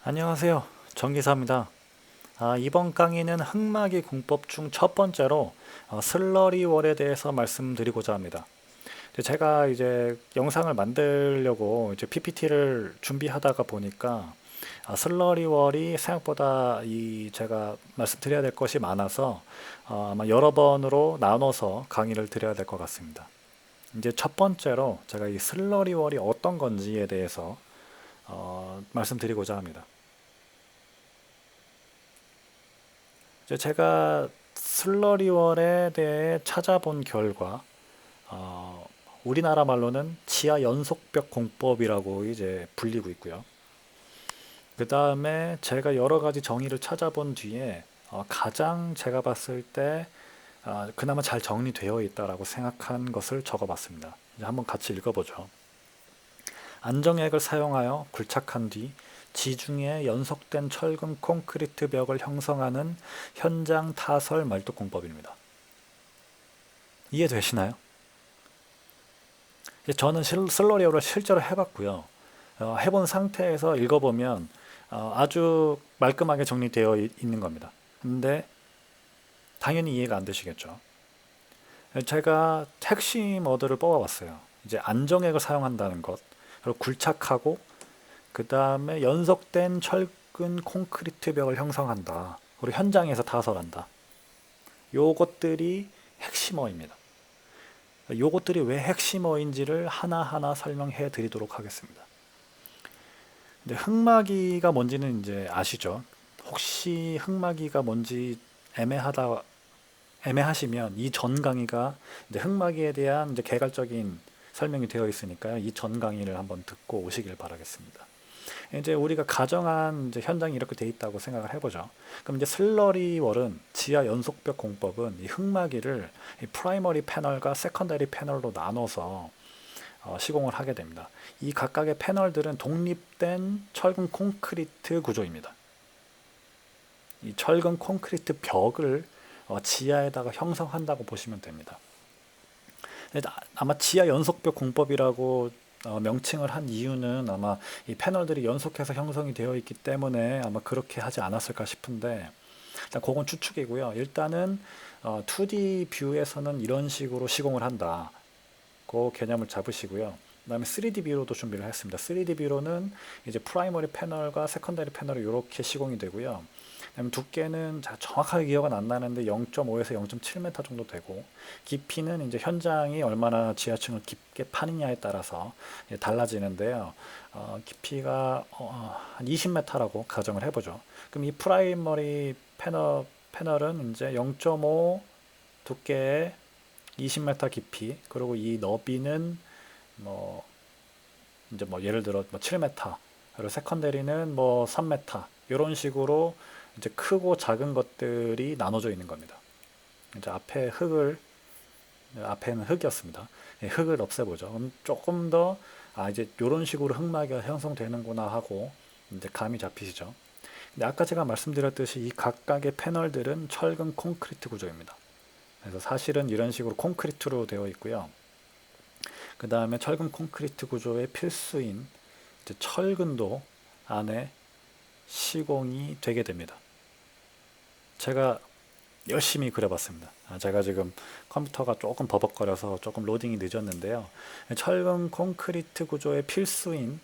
안녕하세요. 정기사입니다. 이번 강의는 흑마기 공법 중 첫 번째로 슬러리월에 대해서 말씀드리고자 합니다. 제가 이제 영상을 만들려고 이제 PPT를 준비하다가 보니까 슬러리월이 생각보다 제가 말씀드려야 될 것이 많아서 아마 여러 번으로 나눠서 강의를 드려야 될 것 같습니다. 이제 첫 번째로 제가 이 슬러리월이 어떤 건지에 대해서 말씀드리고자 합니다. 제가 슬러리월에 대해 찾아본 결과 우리나라 말로는 지하 연속벽 공법이라고 이제 불리고 있고요. 그 다음에 제가 여러 가지 정의를 찾아본 뒤에 가장 제가 봤을 때 그나마 잘 정리되어 있다라고 생각한 것을 적어봤습니다. 이제 한번 같이 읽어보죠. 안정액을 사용하여 굴착한 뒤 지중해 연속된 철근 콘크리트 벽을 형성하는 현장 타설 말뚝 공법입니다. 이해되시나요? 저는 슬러리어를 실제로 해봤고요. 해본 상태에서 읽어보면 아주 말끔하게 정리되어 있는 겁니다. 근데 당연히 이해가 안 되시겠죠. 제가 핵심 워드를 뽑아봤어요. 이제 안정액을 사용한다는 것, 그리고 굴착하고 그 다음에 연속된 철근 콘크리트 벽을 형성한다. 그리고 현장에서 타설한다. 요것들이 핵심어입니다. 요것들이 왜 핵심어인지를 하나하나 설명해 드리도록 하겠습니다. 근데 흑마기가 뭔지는 이제 아시죠? 혹시 흑마기가 뭔지 애매하시면 이 전 강의가 이제 흑마기에 대한 이제 개괄적인 설명이 되어 있으니까요. 이 전 강의를 한번 듣고 오시길 바라겠습니다. 이제 우리가 가정한 이제 현장이 이렇게 돼 있다고 생각을 해보죠. 그럼 이제 슬러리월은 지하 연속벽 공법은 이 흑마기를 이 프라이머리 패널과 세컨더리 패널로 나눠서 시공을 하게 됩니다. 이 각각의 패널들은 독립된 철근 콘크리트 구조입니다. 이 철근 콘크리트 벽을 지하에다가 형성한다고 보시면 됩니다. 아마 지하 연속벽 공법이라고 명칭을 한 이유는 아마 이 패널들이 연속해서 형성이 되어 있기 때문에 아마 그렇게 하지 않았을까 싶은데 일단 그건 추측이고요. 일단은 2D 뷰에서는 이런 식으로 시공을 한다. 그 개념을 잡으시고요. 그 다음에 3D 뷰로도 준비를 했습니다. 3D 뷰로는 이제 프라이머리 패널과 세컨더리 패널이 이렇게 시공이 되고요. 그다음에 두께는 정확하게 기억은 안 나는데 0.5에서 0.7m 정도 되고 깊이는 이제 현장이 얼마나 지하층을 깊게 파느냐에 따라서 달라지는데요. 깊이가 한 20m라고 가정을 해보죠. 그럼 이 프라이머리 패널은 이제 0.5 두께에 20m 깊이 그리고 이 너비는 뭐 이제 뭐 예를 들어 뭐 7m 그리고 세컨데리는 뭐 3m 이런 식으로 이제 크고 작은 것들이 나눠져 있는 겁니다. 이제 앞에는 흙이었습니다. 흙을 없애보죠. 그럼 조금 더 이제 이런 식으로 흙막이가 형성되는구나 하고 이제 감이 잡히시죠. 근데 아까 제가 말씀드렸듯이 이 각각의 패널들은 철근 콘크리트 구조입니다. 그래서 사실은 이런 식으로 콘크리트로 되어 있고요. 그 다음에 철근 콘크리트 구조의 필수인 철근도 안에 시공이 되게 됩니다. 제가 열심히 그려봤습니다. 제가 지금 컴퓨터가 조금 버벅거려서 조금 로딩이 늦었는데요. 철근 콘크리트 구조의 필수인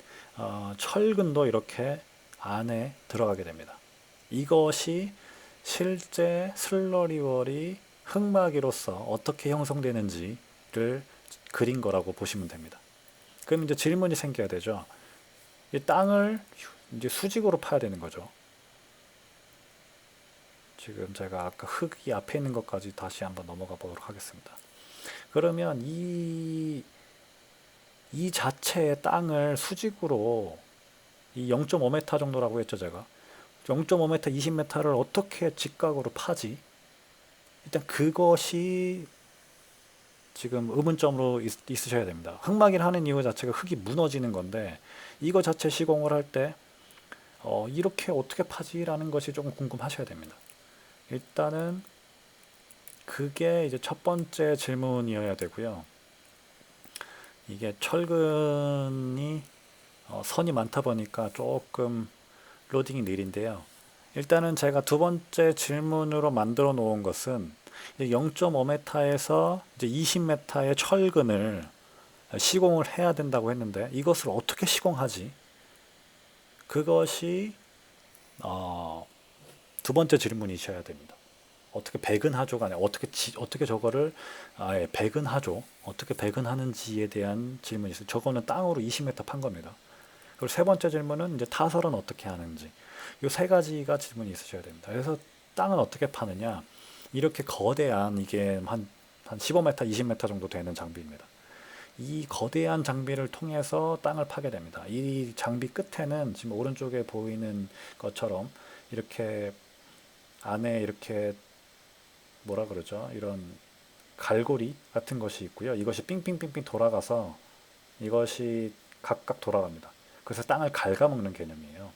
철근도 이렇게 안에 들어가게 됩니다. 이것이 실제 슬러리월이 흙막이로서 어떻게 형성되는지를 그린 거라고 보시면 됩니다. 그럼 이제 질문이 생겨야 되죠. 이 땅을 이제 수직으로 파야 되는 거죠. 지금 제가 아까 흙이 앞에 있는 것까지 다시 한번 넘어가 보도록 하겠습니다. 그러면 이 자체의 땅을 수직으로 이 0.5m 정도라고 했죠, 제가. 0.5m, 20m를 어떻게 직각으로 파지? 일단 그것이 지금 의문점으로 있으셔야 됩니다. 흙막이를 하는 이유 자체가 흙이 무너지는 건데 이거 자체 시공을 할 때 이렇게 어떻게 파지라는 것이 조금 궁금하셔야 됩니다. 일단은 그게 이제 첫 번째 질문이어야 되고요. 이게 철근이 선이 많다 보니까 조금 로딩이 느린데요. 일단은 제가 두 번째 질문으로 만들어 놓은 것은 0.5m에서 이제 20m의 철근을 시공을 해야 된다고 했는데 이것을 어떻게 시공하지? 그것이 두 번째 질문이셔야 됩니다. 어떻게 배근하죠가 아니라 어떻게 저거를 배근하죠? 어떻게 배근하는지에 대한 질문이 있어요. 저거는 땅으로 20m 판 겁니다. 그리고 세 번째 질문은 이제 타설은 어떻게 하는지. 이 세 가지가 질문이 있으셔야 됩니다. 그래서 땅은 어떻게 파느냐? 이렇게 거대한 이게 한 15m, 20m 정도 되는 장비입니다. 이 거대한 장비를 통해서 땅을 파게 됩니다. 이 장비 끝에는 지금 오른쪽에 보이는 것처럼 이렇게 안에 이렇게 뭐라 그러죠? 이런 갈고리 같은 것이 있고요. 이것이 삥삥삥삥 돌아가서 이것이 각각 돌아갑니다. 그래서 땅을 갉아먹는 개념이에요.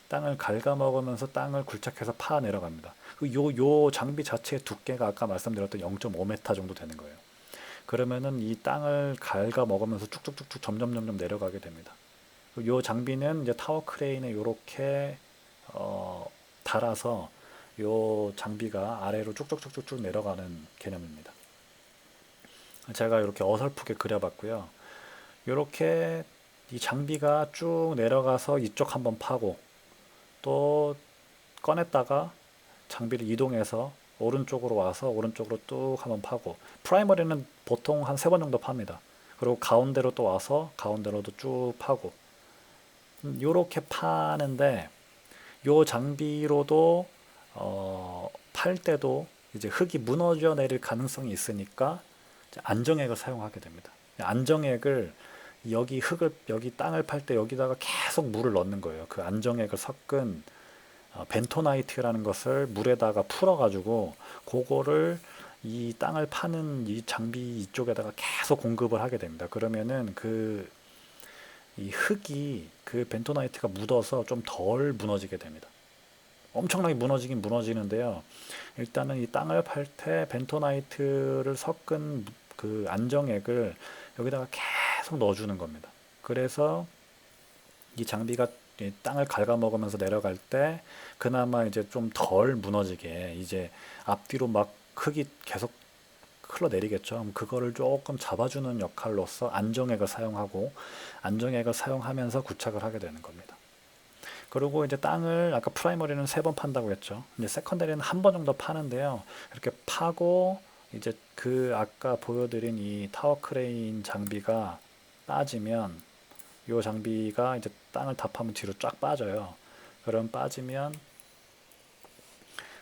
땅을 갉아먹으면서 땅을 굴착해서 파 내려갑니다. 요 장비 자체의 두께가 아까 말씀드렸던 0.5m 정도 되는 거예요. 그러면은 이 땅을 갉아먹으면서 쭉쭉쭉쭉 점점 내려가게 됩니다. 요 장비는 이제 타워 크레인에 이렇게 달아서 요 장비가 아래로 쭉쭉쭉쭉 내려가는 개념입니다. 제가 이렇게 어설프게 그려봤고요. 이렇게 이 장비가 쭉 내려가서 이쪽 한번 파고 또 꺼냈다가 장비를 이동해서 오른쪽으로 와서 오른쪽으로 뚝 한번 파고 프라이머리는 보통 한 3번 정도 팝니다. 그리고 가운데로 또 와서 가운데로도 쭉 파고 요렇게 파는데 요 장비로도 팔 때도 이제 흙이 무너져 내릴 가능성이 있으니까 안정액을 사용하게 됩니다. 안정액을 여기 땅을 팔 때 여기다가 계속 물을 넣는 거예요. 그 안정액을 섞은 벤토나이트라는 것을 물에다가 풀어가지고 그거를 이 땅을 파는 이 장비 이쪽에다가 계속 공급을 하게 됩니다. 그러면은 이 흙이 그 벤토나이트가 묻어서 좀 덜 무너지게 됩니다. 엄청나게 무너지긴 무너지는데요. 일단은 이 땅을 팔 때 벤토나이트를 섞은 그 안정액을 여기다가 계속 넣어주는 겁니다. 그래서 이 장비가 이 땅을 갉아먹으면서 내려갈 때 그나마 이제 좀 덜 무너지게 이제 앞뒤로 막 흙이 계속 흘러내리겠죠. 그거를 조금 잡아주는 역할로서 안정액을 사용하고 안정액을 사용하면서 구착을 하게 되는 겁니다. 그리고 이제 땅을 아까 프라이머리는 3번 판다고 했죠. 이제 세컨더리는 한 번 정도 파는데요. 이렇게 파고 이제 그 아까 보여드린 이 타워 크레인 장비가 빠지면 이 장비가 이제 땅을 다 파면 뒤로 쫙 빠져요. 그럼 빠지면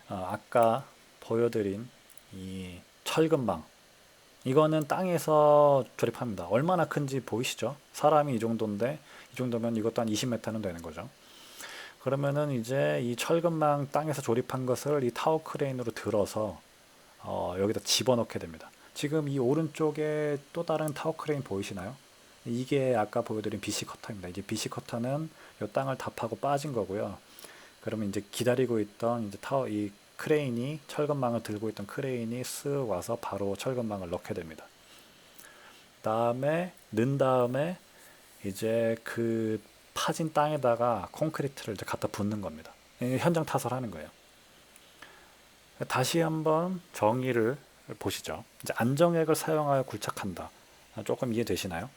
아까 보여드린 이 철근망 이거는 땅에서 조립합니다. 얼마나 큰지 보이시죠? 사람이 이 정도인데 이 정도면 이것도 한 20m는 되는 거죠. 그러면은 이제 이 철근망 땅에서 조립한 것을 이 타워 크레인으로 들어서 여기다 집어넣게 됩니다. 지금 이 오른쪽에 또 다른 타워 크레인 보이시나요? 이게 아까 보여드린 BC 커터입니다. 이제 BC 커터는 이 땅을 다 파고 빠진 거고요. 그러면 이제 기다리고 있던 이제 이 크레인이 철근망을 들고 있던 크레인이 쓱 와서 바로 철근망을 넣게 됩니다. 넣은 다음에 이제 그 파진 땅에다가 콘크리트를 이제 갖다 붓는 겁니다. 현장 타설하는 거예요. 다시 한번 정의를 보시죠. 이제 안정액을 사용하여 굴착한다. 조금 이해되시나요?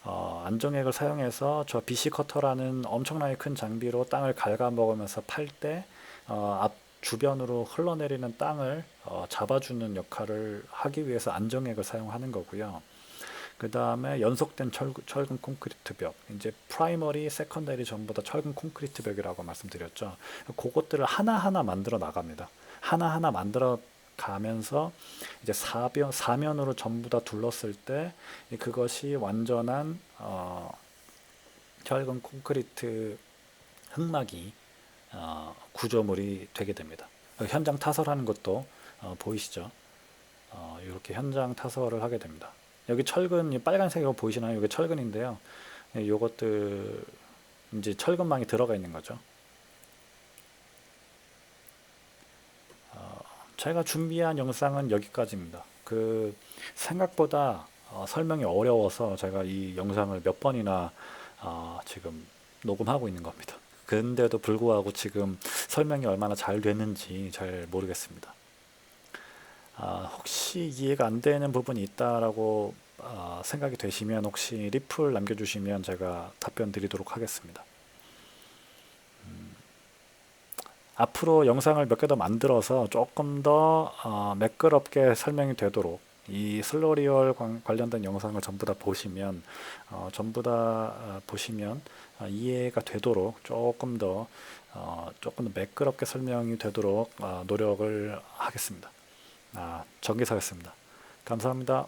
안정액을 사용해서 저 BC 커터라는 엄청나게 큰 장비로 땅을 갉아먹으면서 팔 때 앞 주변으로 흘러내리는 땅을 잡아주는 역할을 하기 위해서 안정액을 사용하는 거고요. 그 다음에 연속된 철근 콘크리트 벽, 이제 프라이머리, 세컨더리 전부 다 철근 콘크리트 벽이라고 말씀드렸죠. 그것들을 하나하나 만들어 나갑니다. 하나하나 만들어 가면서 이제 사면으로 전부 다 둘렀을 때 그것이 완전한 철근 콘크리트 흙막이 구조물이 되게 됩니다. 현장 타설하는 것도 보이시죠? 이렇게 현장 타설을 하게 됩니다. 여기 철근 빨간색으로 보이시나요? 이게 철근인데요. 요것들 이제 철근망이 들어가 있는 거죠. 제가 준비한 영상은 여기까지입니다. 생각보다 설명이 어려워서 제가 이 영상을 몇 번이나 지금 녹음하고 있는 겁니다. 근데도 불구하고 지금 설명이 얼마나 잘 됐는지 잘 모르겠습니다. 혹시 이해가 안 되는 부분이 있다라고 생각이 되시면 혹시 리플 남겨주시면 제가 답변 드리도록 하겠습니다. 앞으로 영상을 몇 개 더 만들어서 조금 더 매끄럽게 설명이 되도록 이 슬로리얼 관련된 영상을 전부 다 보시면 이해가 되도록 조금 더 매끄럽게 설명이 되도록 노력을 하겠습니다. 정기사였습니다. 감사합니다.